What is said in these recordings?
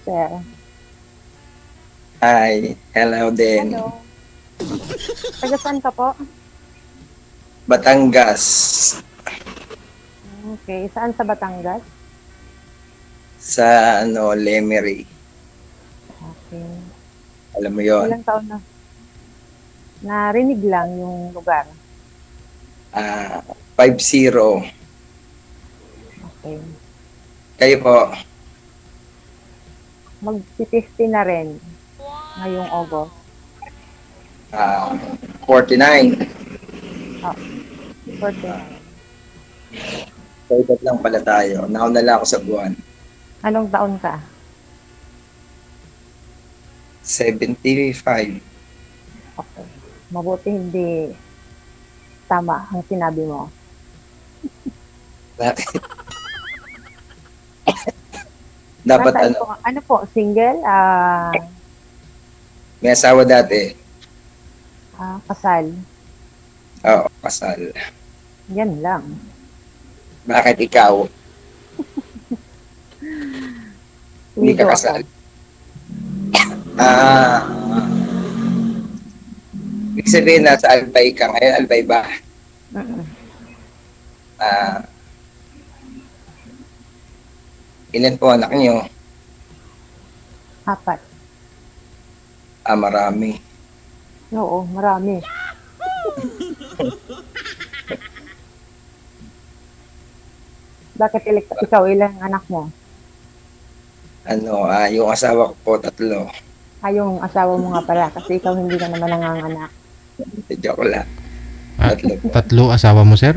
sir. Hi, hello din. Hello. Taga saan ka po? Batangas, Okay. Saan sa Batangas? sa Lemery. Okay. Alam mo yon. Ilang taon na? Narinig lang yung lugar. 50. Okay. Kayo po, Mag-50 na rin ngayong August. 49. Ah, 49. Sa edad lang pala tayo. Nauna lang ako sa buwan. Anong taon ka? 75. Okay. Mabuti hindi tama ang sinabi mo. Bakit? Dapat Nasaan po? Ano po? Single? may asawa dati. Kasal? Oo, kasal. Yan lang. Bakit ikaw? Hindi ka Widow kasal. ako. Ibig sabihin nasa Albay ka ngayon. Albay ba? Mm-mm. Ilan po anak niyo? 4. Marami. Oo, marami. Bakit ikaw ilang anak mo? Yung asawa ko po 3. Yung asawa mo nga pala kasi ikaw hindi ka naman nanganganak. Joke lang. 3 po. 3 asawa mo, sir?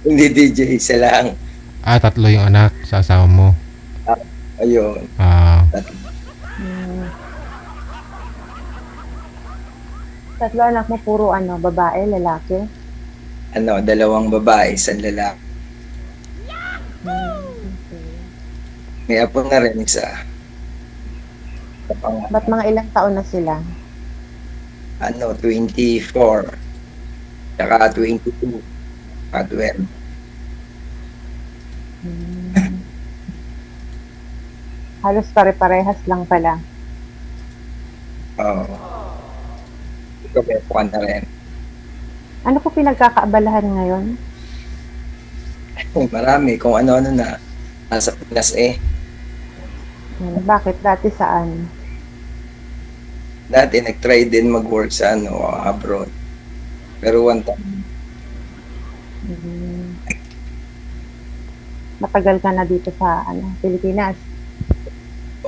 Hindi DJ, isa lang. 3 yung anak sa asawa mo. Ayun. Hmm. 3 anak mo puro babae, lalaki? 2 babae, 1 lalaki. Okay. May apo na rin isa. Ba't mga ilang taon na sila? 24. Tsaka 22. 12. Hmm. Halos pare-parehas lang pala. Oo. Ikaw may apo ka na rin. Ano po pinagkakaabalahan ngayon? Marami. Kung ano-ano na. Nasa Pinas Bakit? Dati saan? Dati nag-try din mag-work sa abroad. Pero one time. Matagal ka na dito sa Pilipinas?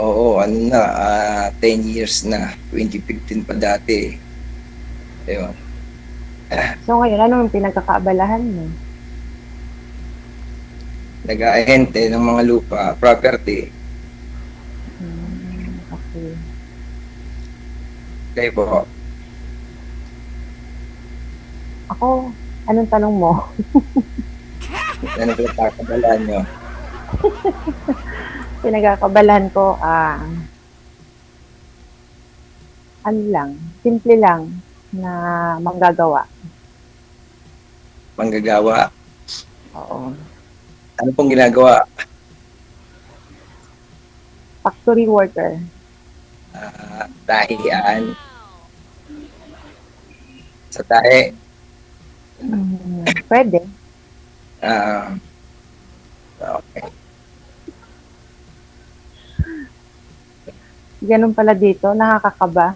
Oo, 10 years na. 2015 pa dati. Ayun. So ngayon, anong pinagkakaabalahan mo? Nag-aahente ng mga lupa, property. Okay. Kayo po. Ako, anong tanong mo? Ano ba kakabalahan nyo? Pinagkakaabalahan ko, ano lang, simple lang na manggagawa. Manggagawa. Oo. Ano pong ginagawa? Factory worker. Tahian. Sa tahe. Pwede. Okay. Ganun pala dito, nakakakaba.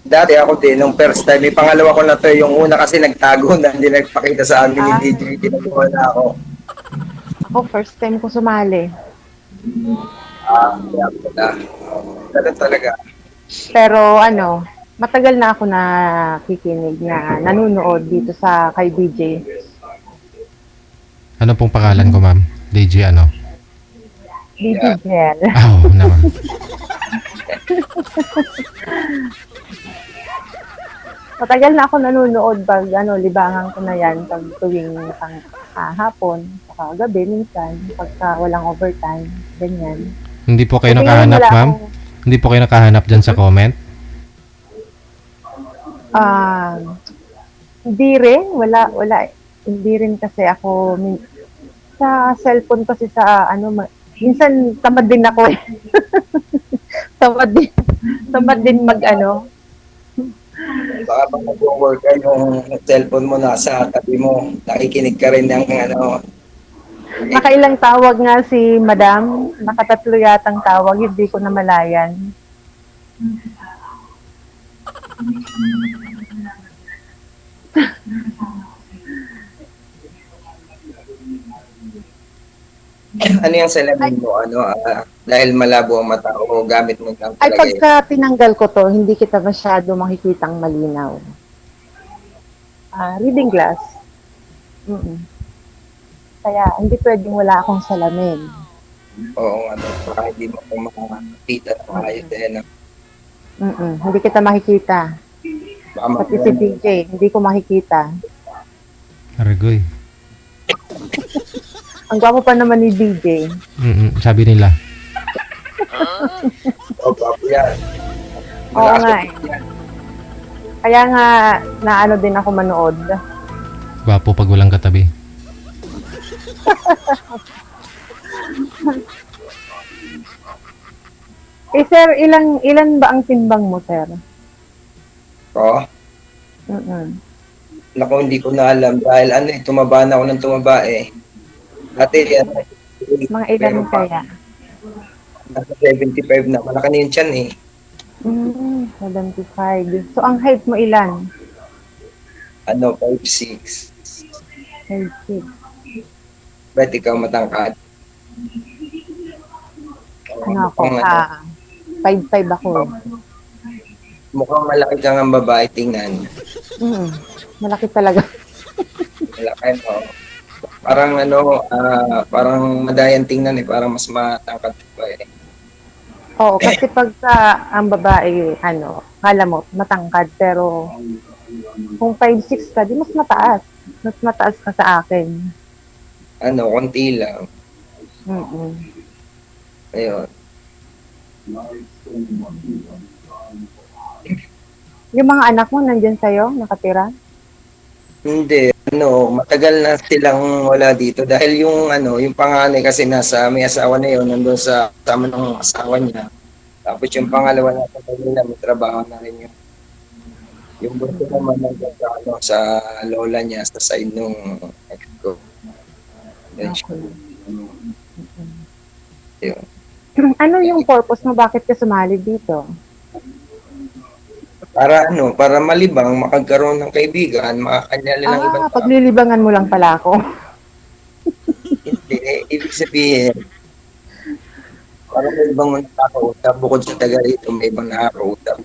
Dati ako din, nung first time, may pangalawa ko na to, yung una kasi nagtago na, hindi nagpakita sa amin ni DJ, ginagawa na ako. Ako, first time ko sumali. Kaya pala. Ganun talaga. Pero matagal na ako nakikinig na nanonood dito sa kay DJ. Ano pong pangalan ko, ma'am? DJ ano? DJ Jel. Oo naman. Matagal na ako nanonood pag libangan ko na yan pag tuwing hapon, saka gabi minsan, pagka walang overtime, ganyan. Hindi po kayo Kasi nakahanap, wala ma'am? akong- Hindi po kayo nakahanap dyan sa comment? Hindi rin, wala, hindi rin kasi ako, sa cellphone kasi sa Minsan, tamad din ako eh. tamad din, tamad din mag-ano. Baka pag nag-work ka, yung cellphone mo nasa tabi mo, nakikinig ka rin ng ano, Nakailang tawag nga si Madam. Nakatatlo yatang tawag, hindi ko na malayan. ano yung salamin mo, ano, dahil malabo ang mata o gamit mo lang Ay, talaga yun. pagka tinanggal ko to, hindi kita masyado makikitang malinaw. Reading glass. Mm. Kaya, hindi pwedeng wala akong salamin. Oo, ano, baka hindi mo kung makakita ng ayos eh, no? Hindi kita makikita. Baka Pati si DJ, hindi ko makikita. Arigoy. Ang gwapo pa naman ni DJ. Sabi nila. papo yan. Oo nga eh. Kaya nga, naano din ako manood. Gwapo pag walang katabi. Sir, ilan ba ang timbang mo, sir? Oo. Mm-mm. Naku, hindi ko na alam dahil ano eh, tumaba na ako ng tumaba eh. Dati yan, Mga ilan meron pa, kaya? nasa 75 na, malaki na yun tiyan eh. 75. So, ang height mo ilan? Ano, 5'6". 5'6". Ba't ikaw matangkad? Ano ako? Mukhang, 5'5 ako. mukhang malaki kang ang babae tingnan. Malaki talaga. Malaki, no? Parang ano, parang madayan tingnan eh, parang mas matangkad pa eh. Oo, kasi pagka ang babae, kala mo, matangkad, pero kung 5'6 ka, di mas mataas. Mas mataas ka sa akin. Ano, konti lang. Mm-mm. Ayun. Yung mga anak mo, nandyan sa'yo, nakatira? Hindi, ano, matagal na silang wala dito dahil yung ano, yung panganay kasi may asawa na yun, nandun sa kasama ng asawa niya. Tapos yung pangalawa na sa kanila, may trabaho na rin yun. Yung bunso naman nandun sa, ano, sa lola niya, sa side nung ex ko. Yun siya. Yun. Ano yung purpose mo? Bakit ka sumali dito? Para ano, para malibang, makagkaroon ng kaibigan, makakanya lang ibang tao. Paglilibangan mo lang pala ako. Hindi, ibig sabihin, para may ibang nakakausap, bukod sa taga rito, may ibang nakakausap,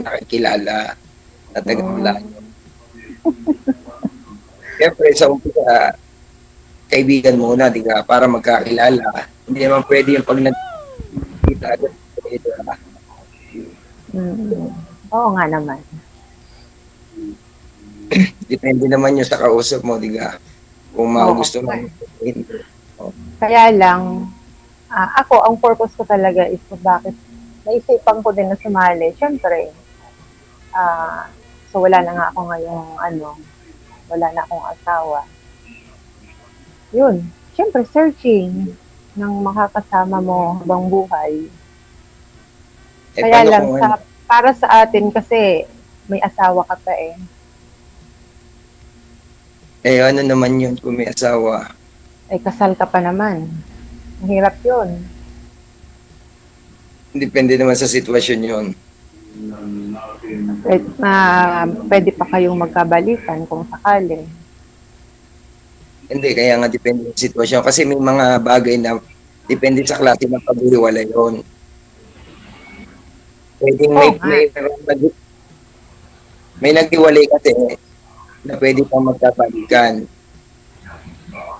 nakakilala, na taga malayo. Siyempre, sa umpisa, kaibigan muna, di ka, para magkakilala. Hindi naman pwede yung pag nagkita agad. Oo nga naman. Depende naman yun sa kausap mo, di ka? Kung gusto mo. Kaya lang, ako, ang purpose ko talaga is kung bakit naisipan ko din na sumali. Siyempre, so wala na nga ako ngayong wala na akong asawa. Yun, siyempre searching ng makakasama mo habang buhay. Kaya lang, para sa atin kasi may asawa ka pa eh. Ano naman yun kung may asawa? Kasal ka pa naman. Mahirap yun. Depende naman sa sitwasyon yun. Pwede pa kayong magkabalikan kung sakali. Hindi, kaya nga depende sa sitwasyon. Kasi may mga bagay na depende sa klase ng paghiwalay yun. Pwedeng may naghiwalay kasi na pwede pang magkabalikan.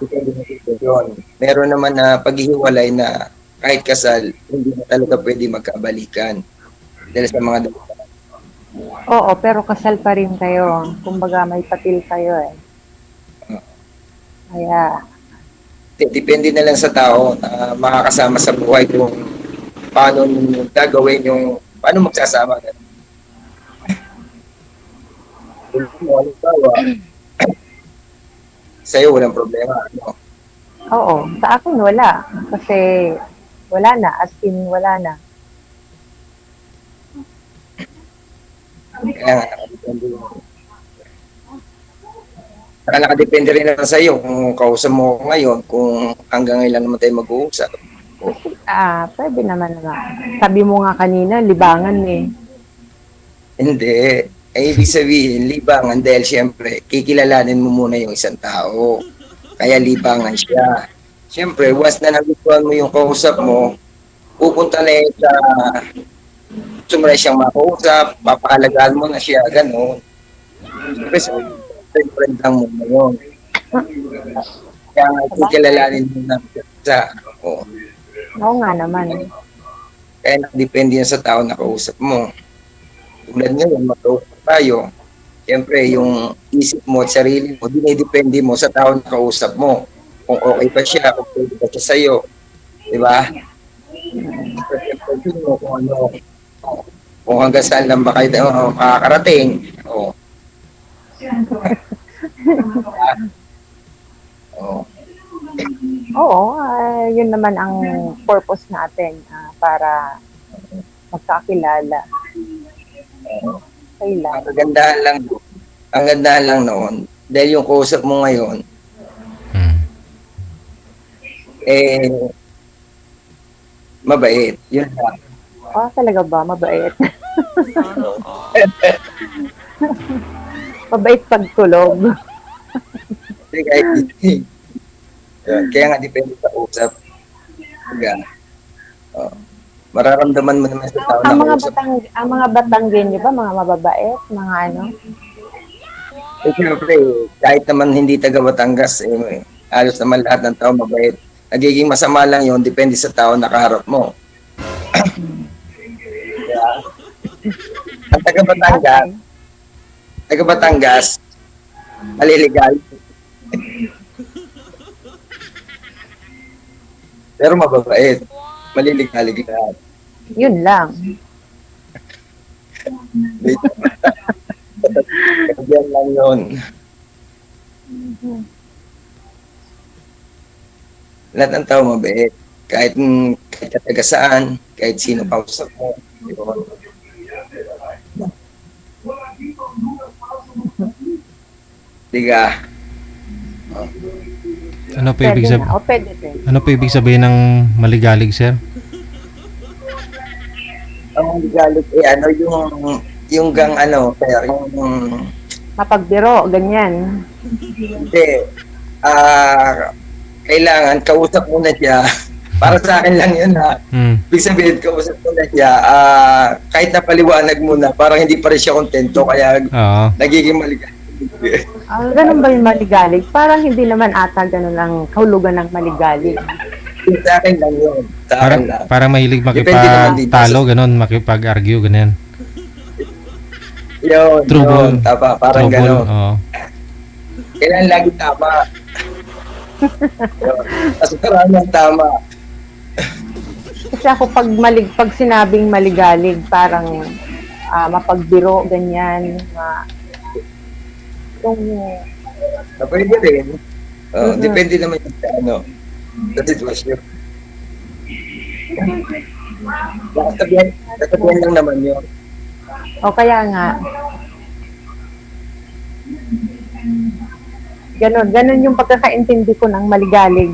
Depende sa sitwasyon. Meron naman na paghihiwalay na kahit kasal, hindi na talaga pwede magkabalikan. Dahil sa mga Oo, pero kasal pa rin kayo. Kumbaga may patil kayo eh. Kaya, depende na lang sa tao na makakasama sa buhay kung paano gagawin paano magsasama. Sa'yo, walang problema. oo, sa akin wala. Kasi Wala na, as in wala na. Kaya nga, nakadepende yun. Saka nakadepende rin naman sa iyo kung kausap mo ako ngayon, kung hanggang ilan naman tayo mag-uusap. Pwede naman na. Sabi mo nga kanina, libangan eh. Hindi. Ay, ibig sabihin, libangan dahil siyempre, kikilalanin mo muna yung isang tao. Kaya libangan siya. Siyempre, once na nagustuhan mo yung kausap mo, pupunta na yun sa gusto mo na siyang makausap, papahalagaan mo na siya, gano'n. Siyempre, so, friend lang mo na yun. Kaya nga, kikilalanin mo na sa Oo nga naman. kaya nakadepende yan sa tao na kausap mo. Tulad ngayon, makausap tayo. Siyempre, yung isip mo at sarili mo, dinidepende mo sa tao na kausap mo. Kung okay pa siya, kung pwede pa siya sa'yo. Di ba? Siyempre, mo kung ano, kung hanggang saan lang ba kayo makakarating. Oo. Oo. Oo, yun naman ang purpose natin para magkakilala. Kailan? Ang gandahan lang noon, dahil yung kausap mo ngayon, mabait. Yun lang. Talaga ba? Mabait. Mabait pagtulog. Kaya nga depende sa usap. Kaya, mararamdaman mo naman sa tao na usap. Ang mga Batanggenyo ba, mga mababait, mga ano? Siyempre, kahit naman hindi taga Batangas, halos naman lahat ng tao mabait. Nagiging masama lang yun, depende sa tao na kaharap mo. Kaya, ang taga Batangas, maliligal. Pero mababait. Maliligalig lahat. Yun lang. Yan lang yun. Lahat ng tao mabait. Kahit taga saan, kahit sino kausap mo. Diga. Ano po ibig sabihin? Pwede din. Ano po ibig sabihin ng maligalig, sir? Ang maligalig yung gang sir, yung Mapagbiro, ganyan. hindi. Kailangan kausap mo na siya. Para sa akin lang yun ha. Ibig sabihin, kausap mo na siya. Kahit napaliwanag mo na, parang hindi pa rin siya kontento, kaya nagiging maligalig. Ganun ba yung maligalig? Parang hindi naman ata ganun lang kahulugan ng maligalig. Sa akin lang yun. Parang mahilig makipagtalo, ganun, makipag-argue, ganyan. Yun, tama, parang gano'n. Kailangan lagi tama. Kasi parang tama. Kasi ako pag sinabing maligalig, parang mapagbiro, ganyan. Pwede rin. Depende naman yung sa sitwasyon. Sasabihan lang naman yun. Kaya nga. Ganon yung pagkakaintindi ko ng maligalig.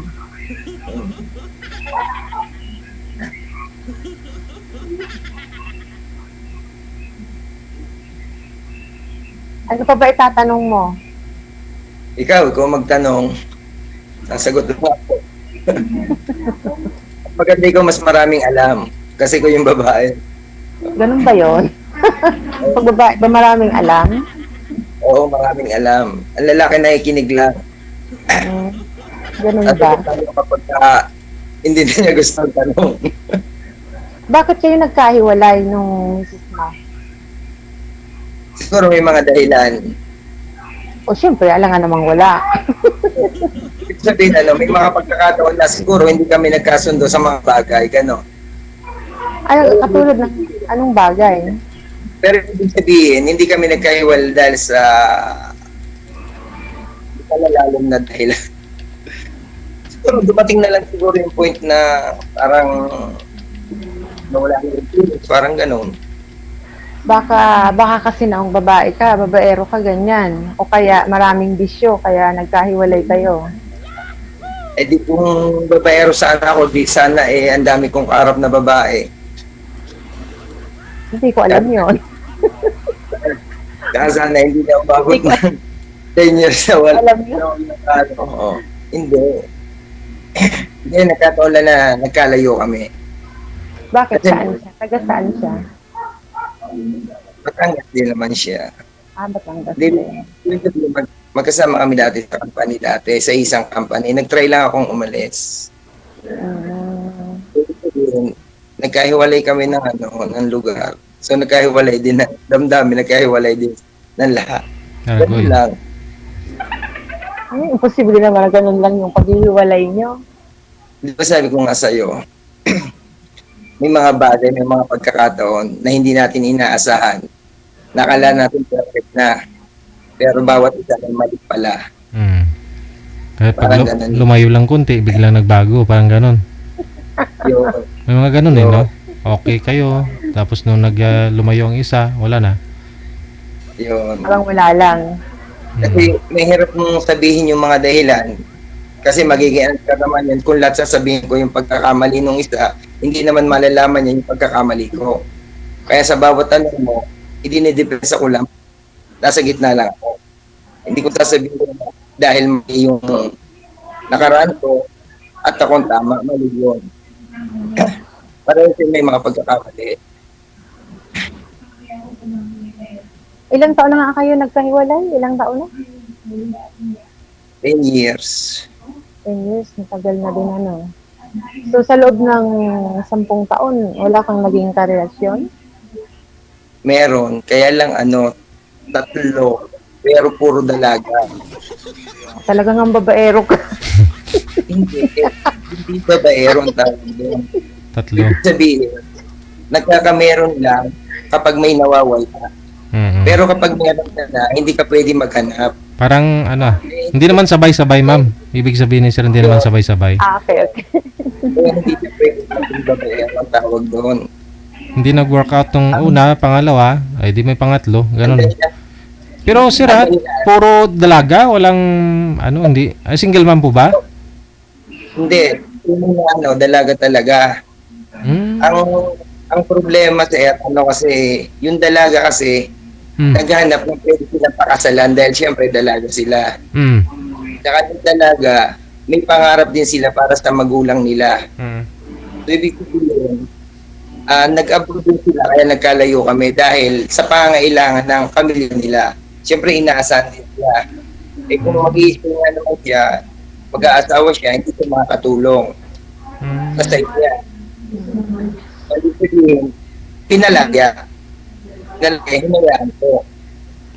Ano pa ba itatanong mo? Ikaw magtanong, sasagot mo ako. Maganda ikaw mas maraming alam, kasi ko yung babae. Ganun ba yun? Pag babae ba maraming alam? Oo, maraming alam. Ang lalaki na ikinig lang. Ganun ba? Kapag hindi na niya gusto ang tanong. Bakit kayo nagkahiwalay nung misis mo? Siguro may mga dahilan. Siyempre, alam nga namang wala. Ibig sabihin, may mga pagkakataon na siguro hindi kami nagkasundo sa mga bagay, gano'n. Katulad ng anong bagay? Pero ibig sabihin, hindi kami nagkahiwalay dahil sa malalalim na dahilan. Pero dumating na lang siguro yung point na parang nawala na yung feelings, parang ganun. Baka kasi naong babae ka, babaero ka, ganyan. O kaya maraming bisyo, kaya nagkahiwalay kayo. Eh di kung babaero sana ako, di sana ang dami kong kaharap na babae. Hindi ko alam yun. Kaya sana hindi na umabot ng 10 years na wala. Alam niyo? Oo. Hindi. Hindi, nagkataon lang na nagkalayo kami. Bakit? Saan siya? Taga saan siya? Batangas din naman siya. Batangas Hindi, din. magkasama kami dati sa company dati, sa isang company. Nag-try lang akong umalis. Nagkahiwalay kami ng lugar. So nagkahiwalay din ng damdamin, nagkahiwalay din ng lahat. Ganun lang. Imposible naman na ganun lang yung paghihiwalay nyo. Di ba sabi ko nga sa'yo, may mga bagay, may mga pagkakataon na hindi natin inaasahan. Nakala natin perfect na. Pero bawat isa ay mali pala. Kaya pag lumayo lang kunti, biglang nagbago, parang ganun. May mga ganun no? Okay kayo, tapos nung lumayo ang isa, wala na. Yun. Parang wala lang. Kasi may hirap mong sabihin yung mga dahilan. Kasi magiging ka naman yan kung lahat sasabihin ko yung pagkakamali ng isa, hindi naman malalaman niya yung pagkakamali ko. Kaya sa bawat tanong mo, idinidepensa ko lang. Nasa gitna lang ako. Hindi ko sasabihin ko dahil may yung nakaraan ko at akong tama, mali yun. Parang may mga pagkakamali. Ilang taon na nga kayo nagkahiwalay? Ilang taon na? 10 years. 10 years, matagal na din ano. So sa loob ng 10 taon, wala kang naging karelasyon? Meron, kaya lang 3, pero puro dalaga. Talagang ang babaero ka. Hindi babaero ang tawag doon. 3. Ibig sabihin, nagkakameron lang kapag may nawawala. Pero kapag meron na, hindi ka pwede maghanap. Parang hindi naman sabay-sabay, ma'am. Ibig sabihin ni sir, hindi naman sabay-sabay. Okay. Kaya hindi ka pwede maging babaero ang tawag doon. Hindi nag-workout nung una, pangalawa, ay di may pangatlo, ganun. Pero sir, puro dalaga, walang hindi. Single man po ba? Hindi, yung dalaga talaga. Ang problema sir, kasi yung dalaga kasi naghahanap ng pwede silang pakasalan dahil syempre dalaga sila. Saka yung dalaga, may pangarap din sila para sa magulang nila. So ibig sabihin, nag-abroad din sila kaya nagkalayo kami dahil sa pangailangan ng pamilya nila. Siyempre inaasahan din sila. Kung mag-iisip nga naman siya, mag-aasawa siya, hindi siya makakatulong. Basta niya. Pinalagya. Hinayaan ko.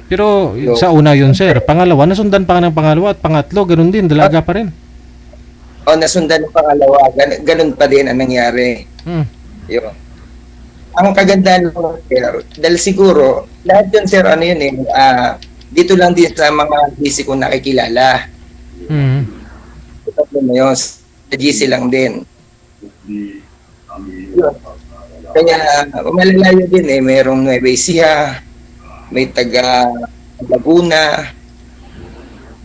Pero sa una yun, sir. Pangalawa, nasundan pa ka ng pangalawa at pangatlo, ganun din, dalaga pa rin. Nasundan ng pangalawa, ganun pa din ang nangyari. Yun. Ang kagandahan ng sir, dahil siguro, lahat yun sir, dito lang din sa mga GC ko nakikilala. Ito na yun, sa GC lang din. Yun. Kaya malalayo din mayroong Nueva Ecija, may taga Laguna.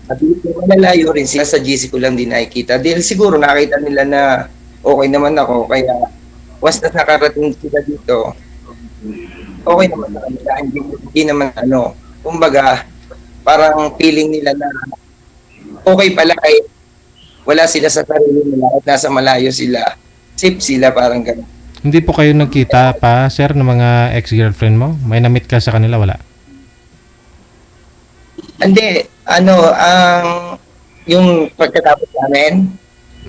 At malalayo rin sila sa GC ko lang din nakikita. Dahil siguro nakita nila na okay naman ako, kaya once na nakarating sila dito, okay naman na kanila. Hindi naman kumbaga, parang feeling nila na okay pala kahit wala sila sa sarili nila at nasa malayo sila. Safe sila, parang gano'n. Hindi po kayo nagkita pa, sir, ng mga ex-girlfriend mo? May na-meet ka sa kanila, wala? Hindi, yung pagkatapos namin,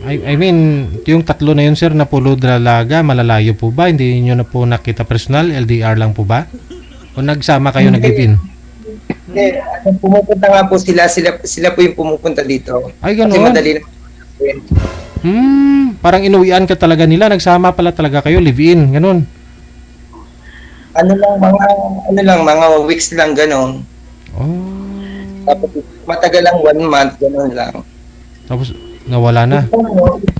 I mean, yung tatlo na yun, sir, na pulo dalaga, malalayo po ba? Hindi nyo na po nakita personal? LDR lang po ba? O nagsama kayo, nag-live-in? Hindi, pumupunta nga po sila po yung pumupunta dito. Ay, gano'n? Kasi madali na. Parang inuwian ka talaga nila, nagsama pala talaga kayo, live-in, gano'n. Mga weeks lang, gano'n. Oh. Tapos matagal lang 1 month, gano'n lang. Tapos Nawala na.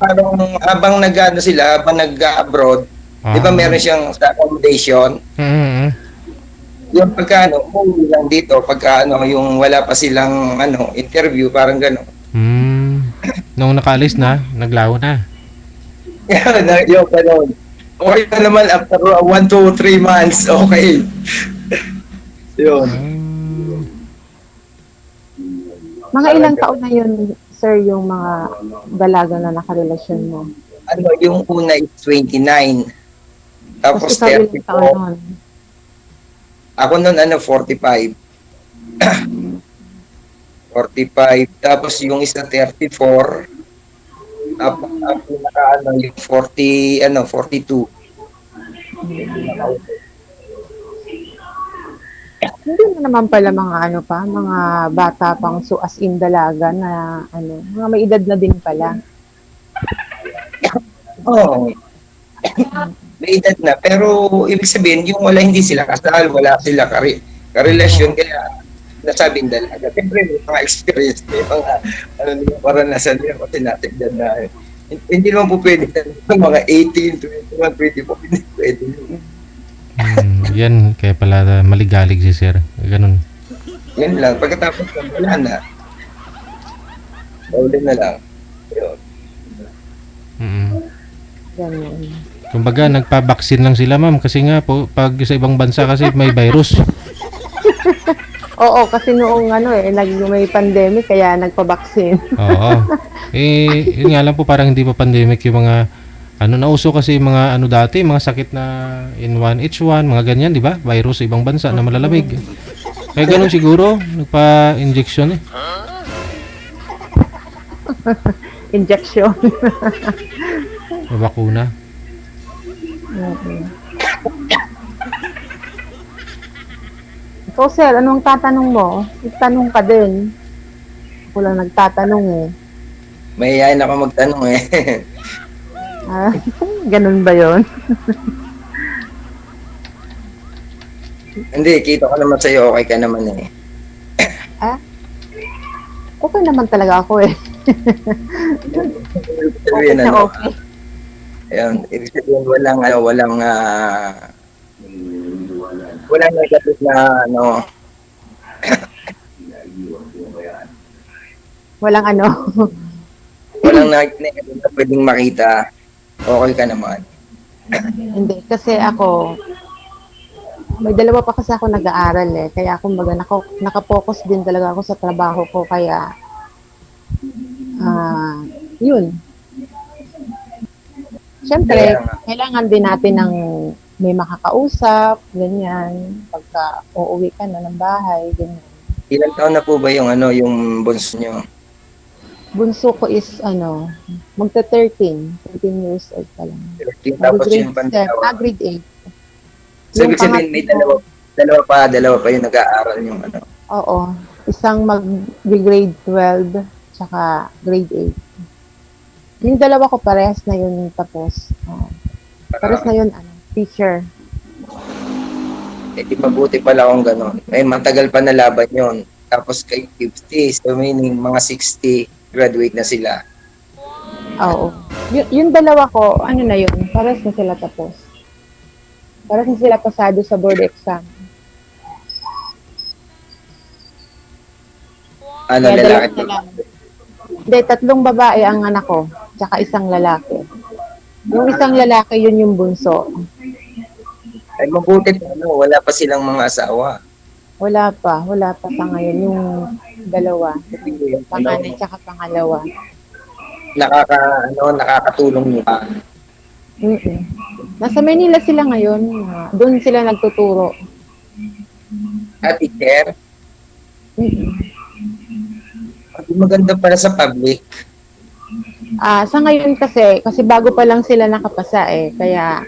Parang habang nag-ano sila, habang nag-abroad, di ba meron siyang sa accommodation? Mm-hmm. Yung pagka ano, umuwi lang dito, pagka ano, yung wala pa silang ano, interview, parang gano'n. Nung nakaalis na, naglaho na. Yung gano'n. Okay na naman after 1 to 3 months, okay. Yun. Mga ilang taon na yun, sir, yung mga dalaga na nakarelasyon mo? Ano, yung una is 29. Tapos Ikaw ilang taon 34. nun? Ako nun, 45. 45. Tapos yung isa 34. Tapos ang pinaka yung 42. Hindi mo naman pala mga mga bata pang as in dalaga na mga may edad na din pala. Oo. May edad na. Pero ibig sabihin, yung hindi sila kasal, wala sila karelasyon, kaya nasabing dalaga. Siyempre, may mga experience, may mga paranasan nila kasi natigdan na. Hindi naman po pwede mga 18, 21, 24, hindi pwede. Yan, kaya pala maligalig si sir. Ganun. Yan lang. Pagkatapos wala na. Paulit na lang. Yun. Ganun. Kumbaga, nagpa-vaccine lang sila, ma'am. Kasi nga po, pag sa ibang bansa kasi may virus. Oo, kasi noong may pandemic kaya nagpa-vaccine. Oo. Yun nga lang po, parang hindi pa pandemic yung mga nauso kasi mga dati, mga sakit na N1H1, mga ganyan, di ba? Virus sa ibang bansa na malalamig. Kaya ganun siguro, nagpa-injection eh. Injection. Bakuna. So, sir, anong tatanong mo? Tanong ka din. Ako lang nagtatanong eh. Mahihayin ako magtanong eh. Ganun ba yon? Hindi, kita ko naman sa'yo, okay ka naman eh. Okay naman talaga ako eh. Okay na okay. Ayun, ibig sabihin walang negative na Walang walang negative na pwedeng makita. Okay ka naman. Hindi, kasi ako, may dalawa pa kasi ako nag-aaral eh. Kaya kumbaga nakapokus din talaga ako sa trabaho ko. Kaya, yun. Siyempre, kailangan din natin ng may makakausap, ganyan. Pagka uuwi ka na ng bahay, ganyan. Ilang taon na po ba yung bunso nyo? Bunso ko is, magta-13. 13 years old pa lang. 13, tapos yung pandawa. Grade 8. So, ibig sabihin, may dalawa pa yung nag-aaral yung Oo. Isang mag-grade 12, tsaka grade 8. Yung dalawa ko parehas na yun tapos. Parehas na yun, teacher. Di mabuti pala kung gano'n. Matagal pa na laban yun. Tapos kay 50, so meaning mga 60, graduate na sila. Oo. Yung dalawa ko, na yun, parehas na sila tapos. Parehas na sila pasado sa board exam. Lalaki? Hindi, 3 babae ang anak ko, tsaka isang lalaki. Yung isang lalaki, yun yung bunso. Ay, mabuti wala pa silang mga asawa. Wala pa sa ngayon yung dalawa. Panganay tsaka pangalawa. Nakakatulong nyo pa. Nasa Manila sila ngayon. Doon sila nagtuturo. Teacher? Maganda pala sa public. Sa ngayon kasi bago pa lang sila nakapasa eh. Kaya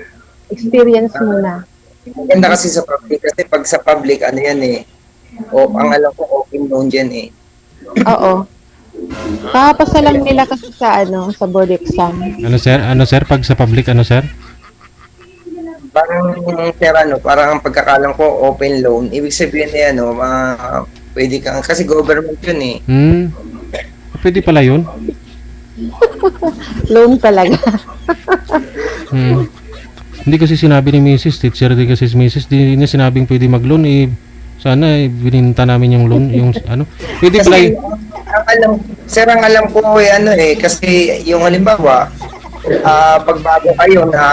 experience muna. Maganda kasi sa public kasi pag sa public yan eh. Ang alam ko open noon dyan eh. Oo. Kakapasa lang nila kasi sa board exam. Ano sir? Pag sa public, sir? Parang parang ang pagkakalam ko open loan. Ibig sabihin na pwede kang, kasi government yun eh. Pwede pala yun? Loan talaga. Hmm. Hindi kasi sinabi ni Mrs. Teacher din kasi si Mrs. Di niya sinabing pwede mag-loan eh. Sana bininta namin yung loan, yung ano. Pwede pala Kasi ang alam, sir, ang alam ko kasi yung halimbawa, pagbago kayo na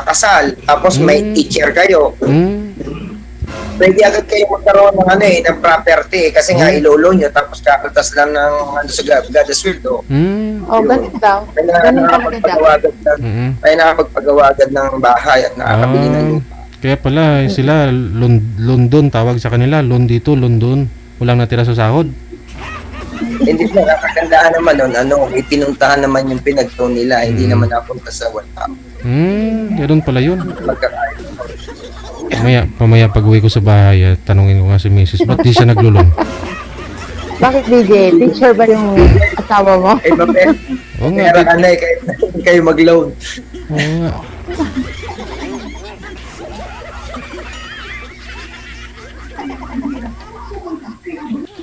kasal, tapos may teacher kayo, pwede agad kayo magkaroon ng property kasi nga ilolo nyo tapos kakaltas lang ng sa gada sweldo. Ganun daw. Ganun talaga daw. May nakapagpagawa agad ng bahay at nakakabili ng lupa. Kaya pala sila London tawag sa kanila, loan dito, London. Walang natira sa sahod. Hindi po, nakakagandaan naman nun, itinuntahan naman yung pinag-loan nila, hindi naman napunta sa wala. Ganun pala yun. Magkakain. Pamaya pag-uwi ko sa bahay, tanungin ko nga si Mrs. Ba't di siya naglulong? Bakit DJ? Teacher ba yung asawa mo? Oo nga. Pero kayo mag-loan. Oo nga.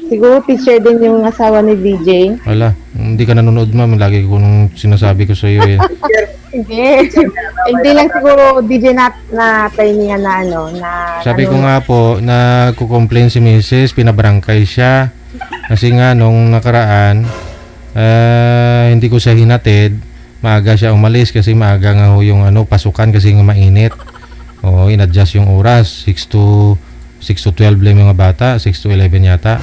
Siguro teacher din yung asawa ni DJ. Wala. Hindi ka nanonood, ma'am. Lagi ko nung sinasabi ko sa iyo eh. Hindi. Hindi lang siguro DJ na timingan na Sabi ko nga po, nagko-complain si Mrs. Pinabarangay siya. Kasi nga, nung nakaraan, hindi ko siya hinatid. Maaga siya umalis kasi maaga nga ho yung pasukan kasi nga mainit. Oo, in-adjust yung oras. 6 to 12 lang yung mga bata. 6 to 11 yata.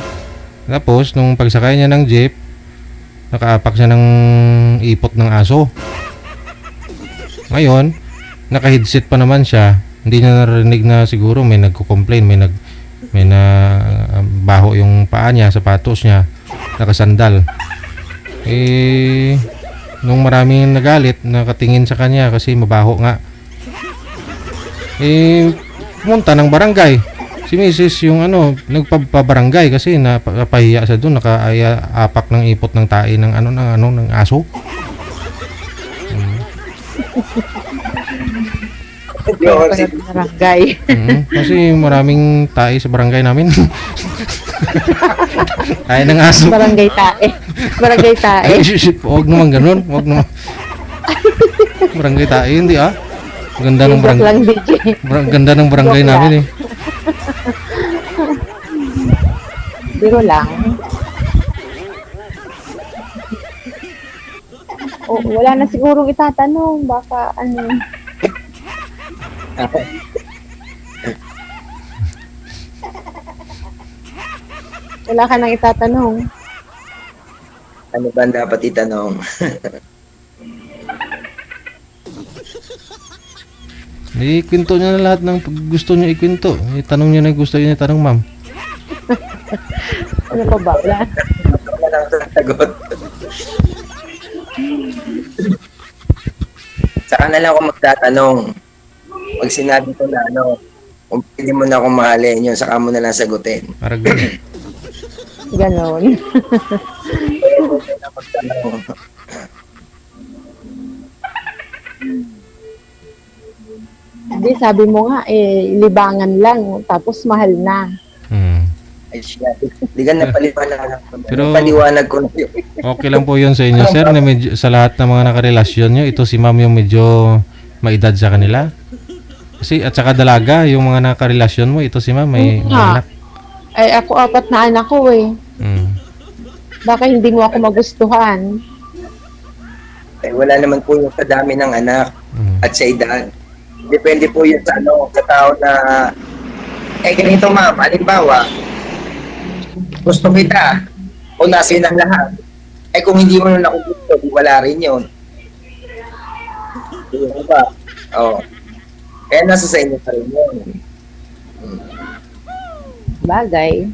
Tapos, nung pagsakay niya ng jeep, nakaapak siya ng ipot ng aso. Ngayon, naka-headset pa naman siya. Hindi niya narinig na siguro may nagko-complain, may na baho yung paa niya, sapatos niya, nakasandal. Nung maraming nagalit, nakatingin sa kanya kasi mabaho nga. Pumunta ng barangay. Si Mrs. yung nagpabarangay kasi napahiya siya doon, nakaapak ng ipot ng tae ng ng aso. Barangay. Kasi maraming tae sa barangay namin. Tae ng aso. Barangay tae. Barangay tae. Huwag naman ganun. Huwag naman. Barangay tae, hindi Ganda ng barangay. Ganda ng barangay namin eh. Biro lang. Wala na sigurong itatanong. Baka wala ka nang itatanong. Ano ba dapat itanong? Ikwento niya na lahat ng gusto niya ikwento. Itanong niya na gusto niya itanong, ma'am. Ano pa ba? Wala. Wala lang sa sagot. Saka na lang ako magtatanong. Pag sinabi ko na kung pwede mo na akong mahalin yun, saka mo na lang sagutin. Parang Ganon. Hindi, sabi mo nga, libangan lang, tapos mahal na. Ay siya, di ka napaliwanag. Pero- Paliwanag ko na yun. okay lang po yun sa inyo, sir, na medyo, sa lahat ng mga nakarelasyon nyo, ito si ma'am yung medyo maedad sa kanila. Kasi, at saka dalaga, yung mga nakarelasyon mo, ito si ma'am, may anak. Ay, ako 4 na anak ko Baka hindi mo ako magustuhan. Wala naman po yung sa dami ng anak at sa edad. Depende po yun sa sa tao na ganito ma'am, halimbawa, gusto kita, o nasa yun ang lahat. Kung hindi mo na ako gusto, wala rin yun. Di ba? Kaya nasa sa inyo pa rin yun. Bagay.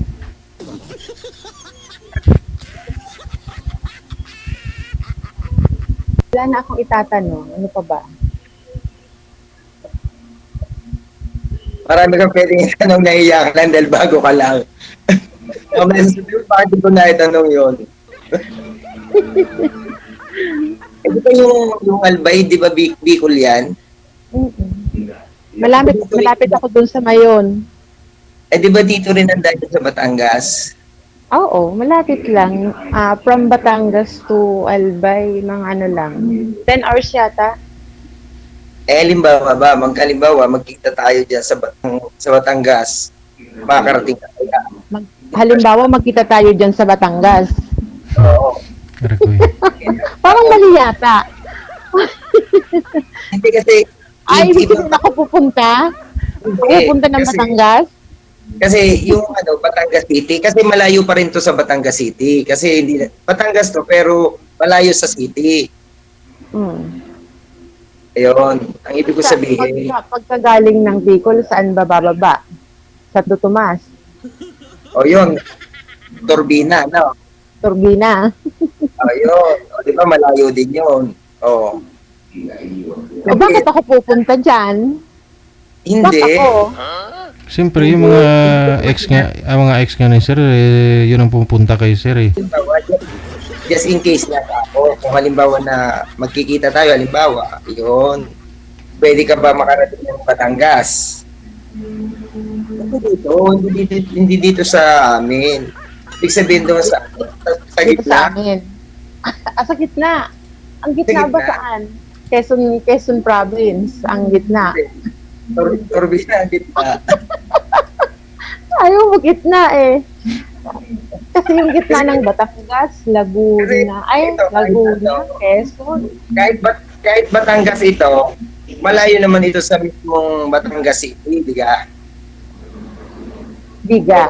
Wala na akong itatanong. Ano pa ba? Marami kang pwedeng itanong na iyak lang dahil bago ka lang. May sasabihin, bakit ko na itanong yun? Di ba yung Albay, di ba Bicol yan? Malapit ako dun sa Mayon. Di ba dito rin ang dahil sa Batangas? Oo, malapit lang. From Batangas to Albay, mga ano lang. 10 hours yata. Halimbawa ba, magkita tayo dyan sa Batangas. Makakarating ka kaya. Halimbawa, magkita tayo dyan sa Batangas. Oo. Aray ko eh. Parang mali yata. Hindi kasi, Ay, ibig sabihin ako pupunta? Pupunta ng kasi- Batangas? Kasi yung Batangas City, kasi malayo pa rin to sa Batangas City. Kasi hindi Batangas to, pero malayo sa city. Hmm. Ayun, ang ibig ko sabihin. Pagkagaling ng Bicol, saan ba bababa? Sa Tomas, O yun, Turbina, no? Turbina. Ayun, o di ba malayo din yun. O. Bakit ako pupunta dyan? Hindi. Bakit ako? Siyempre, yung mga mga ex nga ni sir, yun ang pupunta kay sir eh. Just in case na ako, kung halimbawa na magkikita tayo, halimbawa, yun, pwede ka ba makarating ng Batangas? Hindi dito sa amin. Ibig sabihin doon sa Dito sa gitna. amin. Sa gitna. Ang gitna Sa ba gitna? saan? Quezon Province, ang gitna. Turbina, gitna. Ayaw mo gitna eh. Kasi yung gitna ng Batangas, Laguna, Laguna, Quezon. Kahit Batangas ito, malayo naman ito sa mismong Batangas City, di ka? Biga.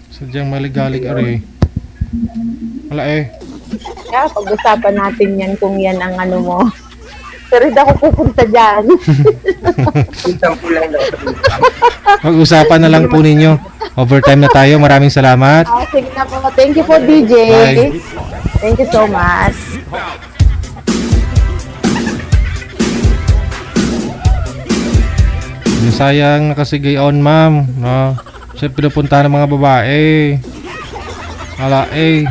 Sadyang maligalig ari. Wala eh. Kaya pag-usapan natin yan kung yan ang ano mo. Pero hindi ako pupunta dyan. Isang pulang na. Mag-usapan na lang po ninyo. Overtime na tayo. Maraming salamat. Sige na po. Thank you po, DJ. Bye. Thank you so much. Sayang nakasigay on, ma'am. No? Siya pinupunta ng mga babae. Wala eh.